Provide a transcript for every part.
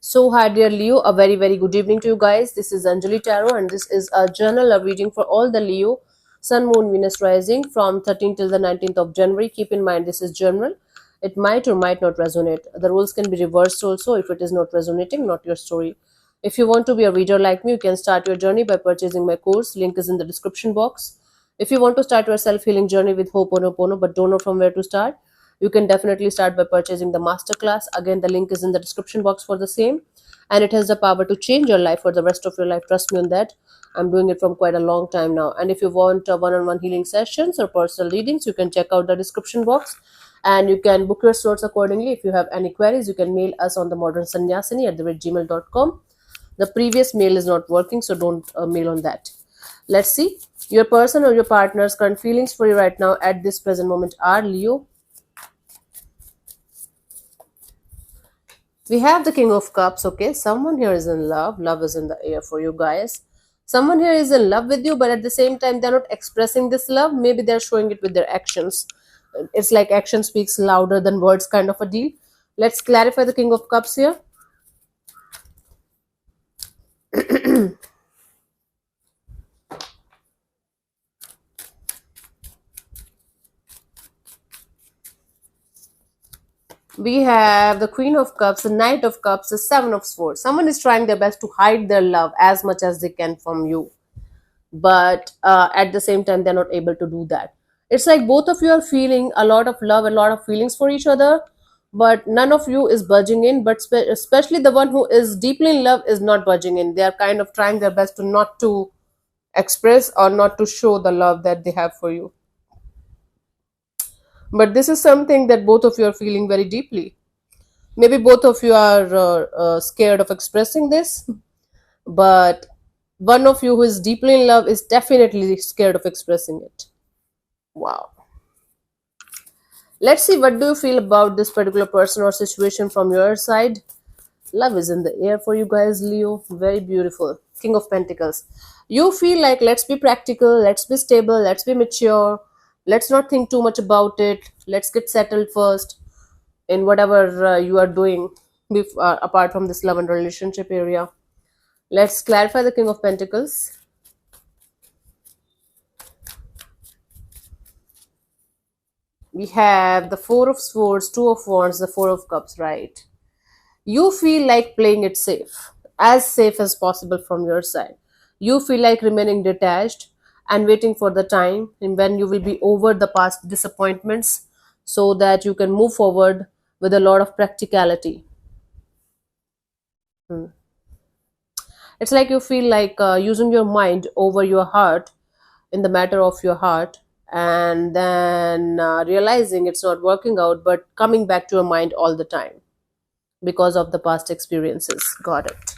So, hi, dear Leo, a very good evening to you guys. This is Anjali Tarot, and this is a journal love reading for all the Leo, Sun, Moon, Venus rising from 13th till the 19th of January. Keep in mind, this is general. It might or might not resonate. The rules can be reversed also if it is not resonating, not your story. If you want to be a reader like me, you can start your journey by purchasing my course. Link is in the description box. If you want to start your self healing journey with Ho'oponopono but don't know from where to start, you can definitely start by purchasing the masterclass. Again, the link is in the description box for the same, and it has the power to change your life for the rest of your life. Trust me on that. I'm doing it from quite a long time now. And if you want one-on-one healing sessions or personal readings, you can check out the description box and you can book your slots accordingly. If you have any queries, you can mail us on the modernsanyasini@gmail.com. The previous mail is not working, so don't mail on that. Let's see. Your person or your partner's current feelings for you right now at this present moment are Leo. We have the King of Cups. Okay, someone here is in love. Love is in the air for you guys. Someone here is in love with you, but at the same time, they're not expressing this love. Maybe they're showing it with their actions. It's like action speaks louder than words, kind of a deal. Let's clarify the King of Cups here. We have the Queen of Cups, the Knight of Cups, the Seven of Swords. Someone is trying their best to hide their love as much as they can from you, but at the same time, they're not able to do that. It's like both of you are feeling a lot of love, a lot of feelings for each other, but none of you is budging in. But especially the one who is deeply in love is not budging in. They are kind of trying their best to not to express or not to show the love that they have for you. But this is something that both of you are feeling very deeply. Maybe both of you are scared of expressing this, but one of you who is deeply in love is definitely scared of expressing it. Wow. Let's see, what do you feel about this particular person or situation from your side? Love is in the air for you guys, Leo. Very beautiful. King of Pentacles. You feel like, let's be practical, let's be stable, let's be mature, let's not think too much about it, let's get settled first in whatever you are doing apart from this love and relationship area. Let's clarify the King of Pentacles. We have the Four of Swords, Two of Wands, the Four of Cups, right? You feel like playing it safe, as safe as possible from your side. You feel like remaining detached and waiting for the time when you will be over the past disappointments so that you can move forward with a lot of practicality. Hmm. It's like you feel like using your mind over your heart in the matter of your heart, and then realizing it's not working out, but coming back to your mind all the time because of the past experiences. Got it.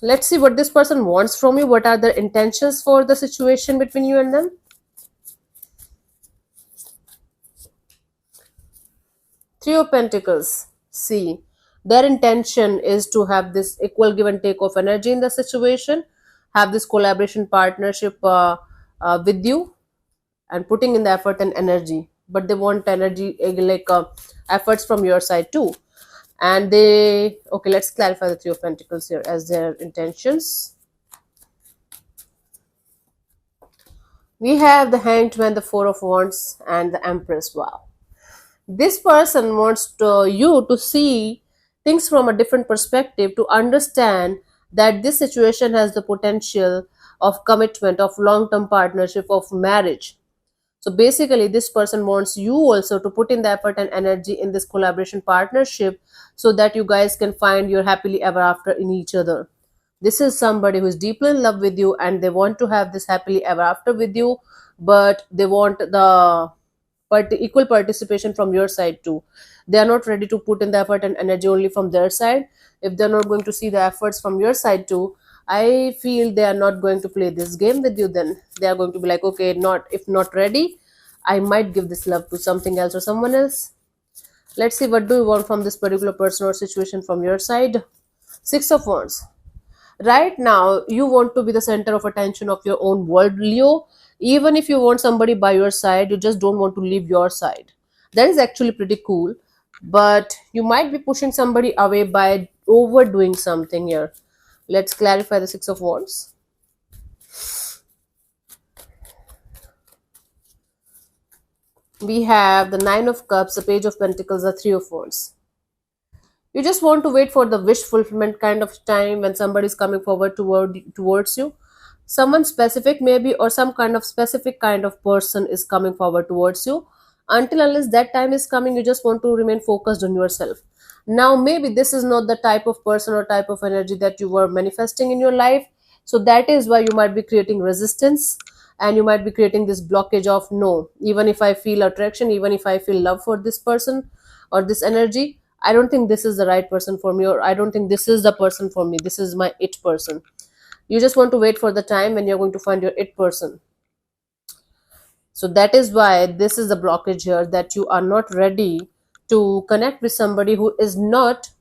Let's see what this person wants from you. What are their intentions for the situation between you and them? Three of Pentacles. See, their intention is to have this equal give and take of energy in the situation, have this collaboration partnership with you, and putting in the effort and energy. But they want energy, efforts from your side too. And they, okay, let's clarify the Three of Pentacles here as their intentions. We have the Hanged Man, the Four of Wands, and the Empress. Wow. This person wants you to see things from a different perspective, to understand that this situation has the potential of commitment, of long-term partnership, of marriage. So basically, this person wants you also to put in the effort and energy in this collaboration partnership so that you guys can find your happily ever after in each other. This is somebody who is deeply in love with you and they want to have this happily ever after with you, but they want the equal participation from your side too. They are not ready to put in the effort and energy only from their side. If they're not going to see the efforts from your side too, I feel they are not going to play this game with you. Then they are going to be like, okay, not if not ready, I might give this love to something else or someone else. Let's see, what do you want from this particular person or situation from your side? Six of Wands. Right now, you want to be the center of attention of your own world, Leo. Even if you want somebody by your side, you just don't want to leave your side. That is actually pretty cool. but you might be pushing somebody away by overdoing something here. Let's clarify the Six of Wands. We have the Nine of Cups, the Page of Pentacles, the Three of Wands. You just want to wait for the wish fulfillment kind of time when somebody is coming forward towards you. Someone specific maybe, or some kind of specific kind of person is coming forward towards you. Until unless that time is coming, you just want to remain focused on yourself. Now maybe this is not the type of person or type of energy that you were manifesting in your life, so that is why you might be creating resistance, and you might be creating this blockage of, no, even if I feel attraction, even if I feel love for this person or this energy, I don't think this is the right person for me, or I don't think this is the person for me, this is my it person. You just want to wait for the time when you're going to find your it person. So that is why this is the blockage here, that you are not ready to connect with somebody who is not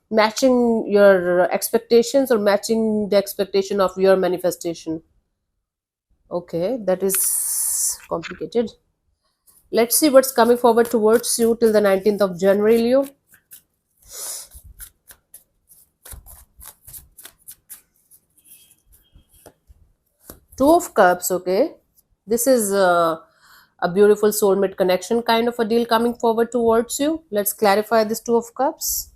matching your expectations or matching the expectation of your manifestation. Okay, that is complicated. Let's see what's coming forward towards you till the 19th of January, Leo. Two of Cups, okay. This is a beautiful soulmate connection kind of a deal coming forward towards you. Let's clarify this Two of Cups.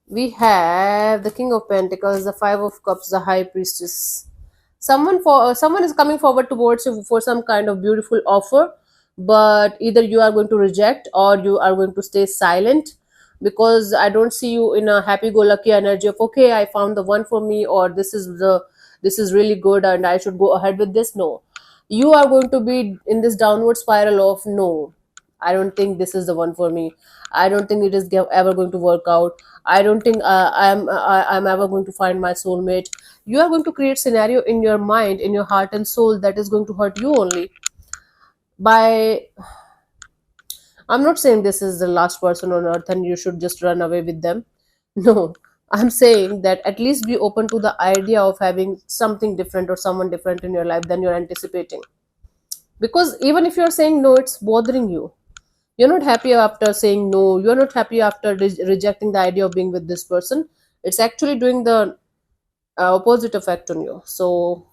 We have the King of Pentacles, the Five of Cups, the High Priestess. Someone is coming forward towards you for some kind of beautiful offer, but either you are going to reject or you are going to stay silent, because I don't see you in a happy-go-lucky energy of, okay, I found the one for me, or this is really good and I should go ahead with this. No, you are going to be in this downward spiral of, no, I don't think this is the one for me. I don't think it is ever going to work out. I don't think I'm ever going to find my soulmate. You are going to create scenario in your mind, in your heart and soul, that is going to hurt you only. By I'm not saying this is the last person on earth and you should just run away with them. No, I'm saying that at least be open to the idea of having something different or someone different in your life than you're anticipating. Because even if you're saying no, it's bothering you. You're not happy after saying no. You're not happy after rejecting the idea of being with this person. It's actually doing the opposite effect on you. So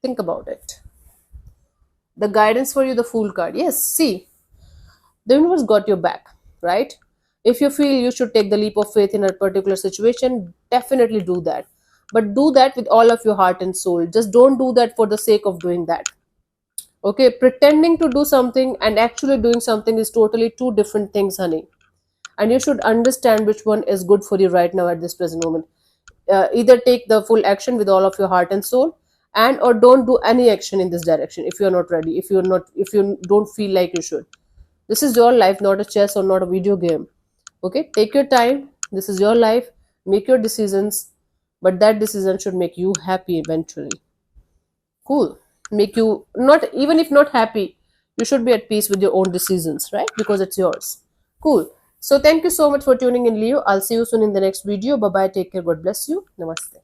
think about it. The guidance for you, the Fool card. Yes, see, the universe got your back, right? If you feel you should take the leap of faith in a particular situation, definitely do that. But do that with all of your heart and soul. Just don't do that for the sake of doing that. Okay, pretending to do something and actually doing something is totally two different things, honey. And you should understand which one is good for you right now at this present moment. Either take the full action with all of your heart and soul, and or don't do any action in this direction if you're not ready, if you don't feel like you should. This is your life, not a chess or not a video game. Okay, take your time. This is your life. Make your decisions, but that decision should make you happy eventually. Cool. Make you, not even if not happy, you should be at peace with your own decisions, right? Because it's yours. Cool. So thank you so much for tuning in, Leo. I'll see you soon in the next video. Bye bye. Take care. God bless you. Namaste.